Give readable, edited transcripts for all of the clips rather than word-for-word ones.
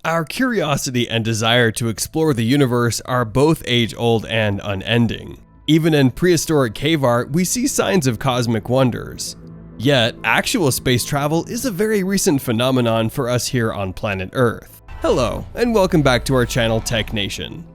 Our curiosity and desire to explore the universe are both age-old and unending. Even in prehistoric cave art, we see signs of cosmic wonders. Yet, actual space travel is a very recent phenomenon for us here on planet Earth. Hello, and welcome back to our channel Tech Nation.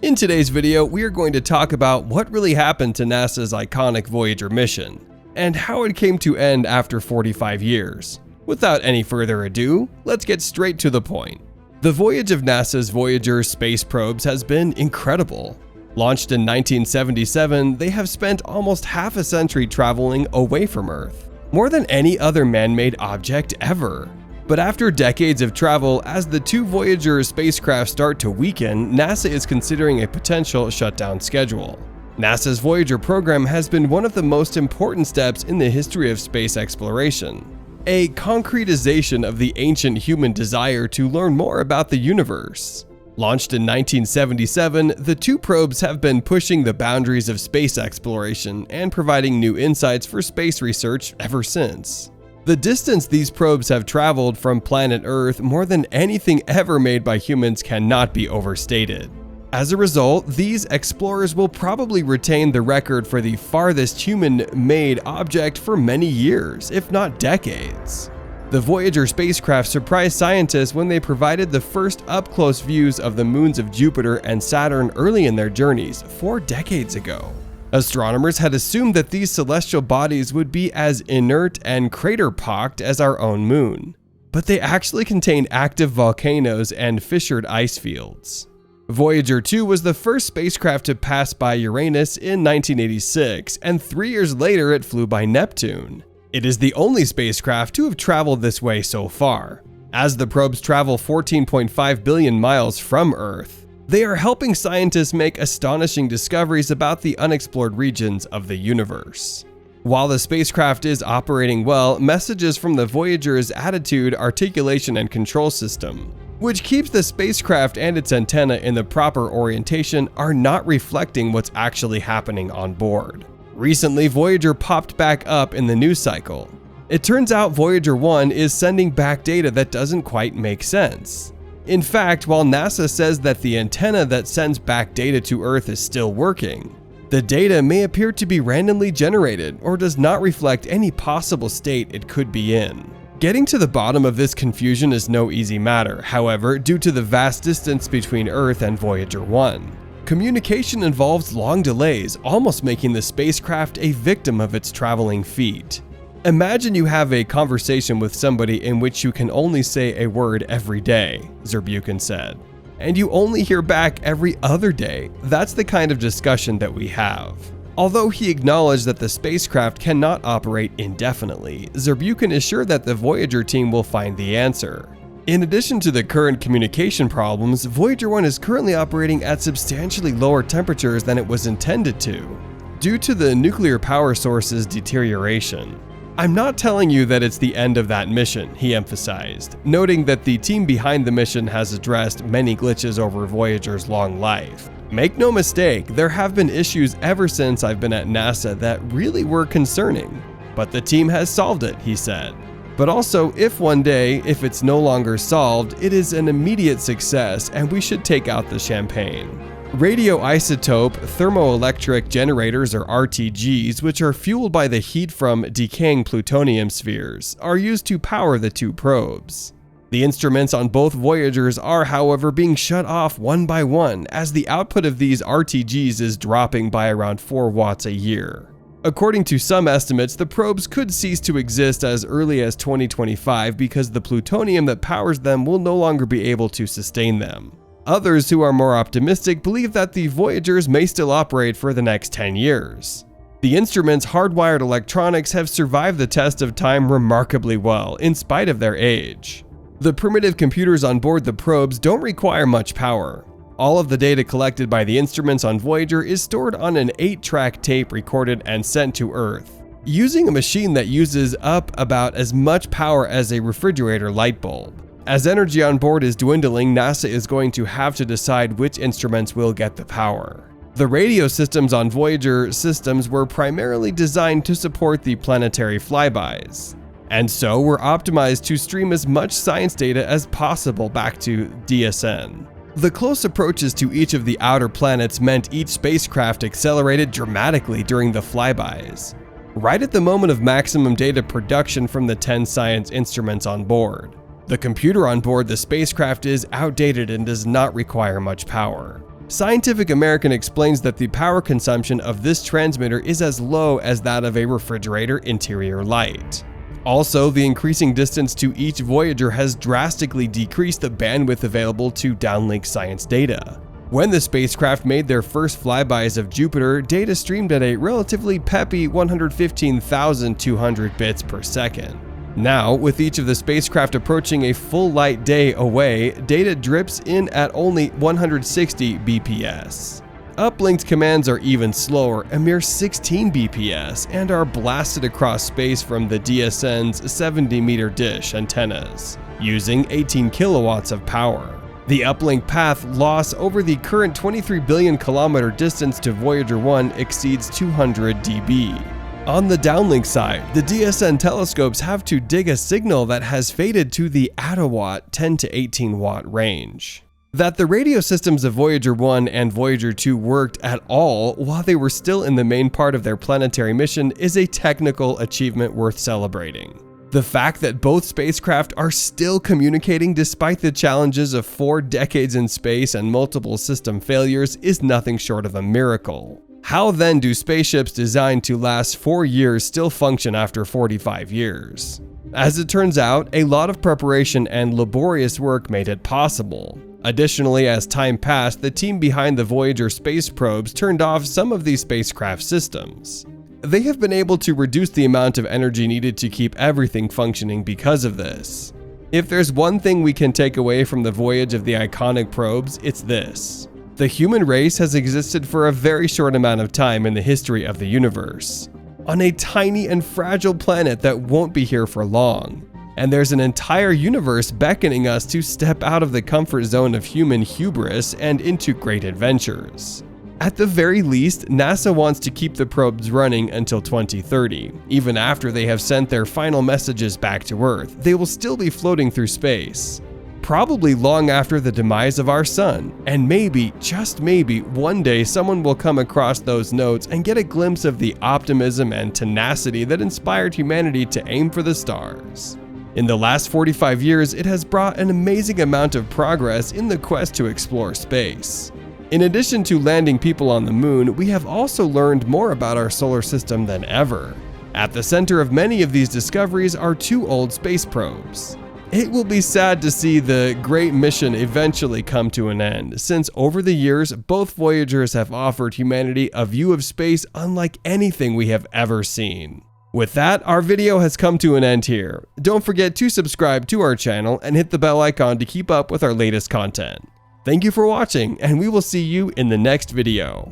In today's video, we are going to talk about what really happened to NASA's iconic Voyager mission, and how it came to end after 45 years. Without any further ado, let's get straight to the point. The voyage of NASA's Voyager space probes has been incredible. Launched in 1977, they have spent almost half a century traveling away from Earth, more than any other man-made object ever. But after decades of travel, as the two Voyager spacecraft start to weaken, NASA is considering a potential shutdown schedule. NASA's Voyager program has been one of the most important steps in the history of space exploration. A concretization of the ancient human desire to learn more about the universe. Launched in 1977, the two probes have been pushing the boundaries of space exploration and providing new insights for space research ever since. The distance these probes have traveled from planet Earth more than anything ever made by humans cannot be overstated. As a result, these explorers will probably retain the record for the farthest human-made object for many years, if not decades. The Voyager spacecraft surprised scientists when they provided the first up-close views of the moons of Jupiter and Saturn early in their journeys, 4 decades ago. Astronomers had assumed that these celestial bodies would be as inert and crater-pocked as our own moon, but they actually contain active volcanoes and fissured ice fields. Voyager 2 was the first spacecraft to pass by Uranus in 1986, and 3 years later it flew by Neptune. It is the only spacecraft to have traveled this way so far. As the probes travel 14.5 billion miles from Earth, they are helping scientists make astonishing discoveries about the unexplored regions of the universe. While the spacecraft is operating well, messages from the Voyager's attitude, articulation, and control system, which keeps the spacecraft and its antenna in the proper orientation, are not reflecting what's actually happening on board. Recently, Voyager popped back up in the news cycle. It turns out Voyager 1 is sending back data that doesn't quite make sense. In fact, while NASA says that the antenna that sends back data to Earth is still working, the data may appear to be randomly generated or does not reflect any possible state it could be in. Getting to the bottom of this confusion is no easy matter, however, due to the vast distance between Earth and Voyager 1. Communication involves long delays, almost making the spacecraft a victim of its traveling feet. Imagine you have a conversation with somebody in which you can only say a word every day, Zurbuchen said, and you only hear back every other day. That's the kind of discussion that we have. Although he acknowledged that the spacecraft cannot operate indefinitely, Zurbuchen is sure that the Voyager team will find the answer. In addition to the current communication problems, Voyager 1 is currently operating at substantially lower temperatures than it was intended to, due to the nuclear power source's deterioration. I'm not telling you that it's the end of that mission, he emphasized, noting that the team behind the mission has addressed many glitches over Voyager's long life. Make no mistake, there have been issues ever since I've been at NASA that really were concerning, but the team has solved it, he said. But also, if one day, if it's no longer solved, it is an immediate success and we should take out the champagne. Radioisotope thermoelectric generators, or RTGs, which are fueled by the heat from decaying plutonium spheres, are used to power the two probes. The instruments on both Voyagers are, however, being shut off one by one, as the output of these RTGs is dropping by around 4 watts a year. According to some estimates, the probes could cease to exist as early as 2025 because the plutonium that powers them will no longer be able to sustain them. Others who are more optimistic believe that the Voyagers may still operate for the next 10 years. The instrument's hardwired electronics have survived the test of time remarkably well, in spite of their age. The primitive computers on board the probes don't require much power. All of the data collected by the instruments on Voyager is stored on an 8-track tape recorded and sent to Earth, using a machine that uses up about as much power as a refrigerator light bulb. As energy on board is dwindling, NASA is going to have to decide which instruments will get the power. The radio systems on Voyager systems were primarily designed to support the planetary flybys, and so were optimized to stream as much science data as possible back to DSN. The close approaches to each of the outer planets meant each spacecraft accelerated dramatically during the flybys, right at the moment of maximum data production from the 10 science instruments on board. The computer on board the spacecraft is outdated and does not require much power. Scientific American explains that the power consumption of this transmitter is as low as that of a refrigerator interior light. Also, the increasing distance to each Voyager has drastically decreased the bandwidth available to downlink science data. When the spacecraft made their first flybys of Jupiter, data streamed at a relatively peppy 115,200 bits per second. Now, with each of the spacecraft approaching a full light day away, data drips in at only 160 bps. Uplinked commands are even slower, a mere 16 bps, and are blasted across space from the DSN's 70-meter dish antennas, using 18 kilowatts of power. The uplink path loss over the current 23 billion kilometer distance to Voyager 1 exceeds 200 dB. On the downlink side, the DSN telescopes have to dig a signal that has faded to the attowatt 10 to 18 watt range. That the radio systems of Voyager 1 and Voyager 2 worked at all while they were still in the main part of their planetary mission is a technical achievement worth celebrating. The fact that both spacecraft are still communicating despite the challenges of 4 decades in space and multiple system failures is nothing short of a miracle. How then do spaceships designed to last 4 years still function after 45 years? As it turns out, a lot of preparation and laborious work made it possible. Additionally, as time passed, the team behind the Voyager space probes turned off some of these spacecraft systems. They have been able to reduce the amount of energy needed to keep everything functioning because of this. If there's one thing we can take away from the voyage of the iconic probes, it's this. The human race has existed for a very short amount of time in the history of the universe, on a tiny and fragile planet that won't be here for long. And there's an entire universe beckoning us to step out of the comfort zone of human hubris and into great adventures. At the very least, NASA wants to keep the probes running until 2030. Even after they have sent their final messages back to Earth, they will still be floating through space. Probably long after the demise of our sun, and maybe, just maybe, one day someone will come across those notes and get a glimpse of the optimism and tenacity that inspired humanity to aim for the stars. In the last 45 years, it has brought an amazing amount of progress in the quest to explore space. In addition to landing people on the moon, we have also learned more about our solar system than ever. At the center of many of these discoveries are 2 old space probes. It will be sad to see the great mission eventually come to an end, since over the years, both Voyagers have offered humanity a view of space unlike anything we have ever seen. With that, our video has come to an end here. Don't forget to subscribe to our channel and hit the bell icon to keep up with our latest content. Thank you for watching, and we will see you in the next video.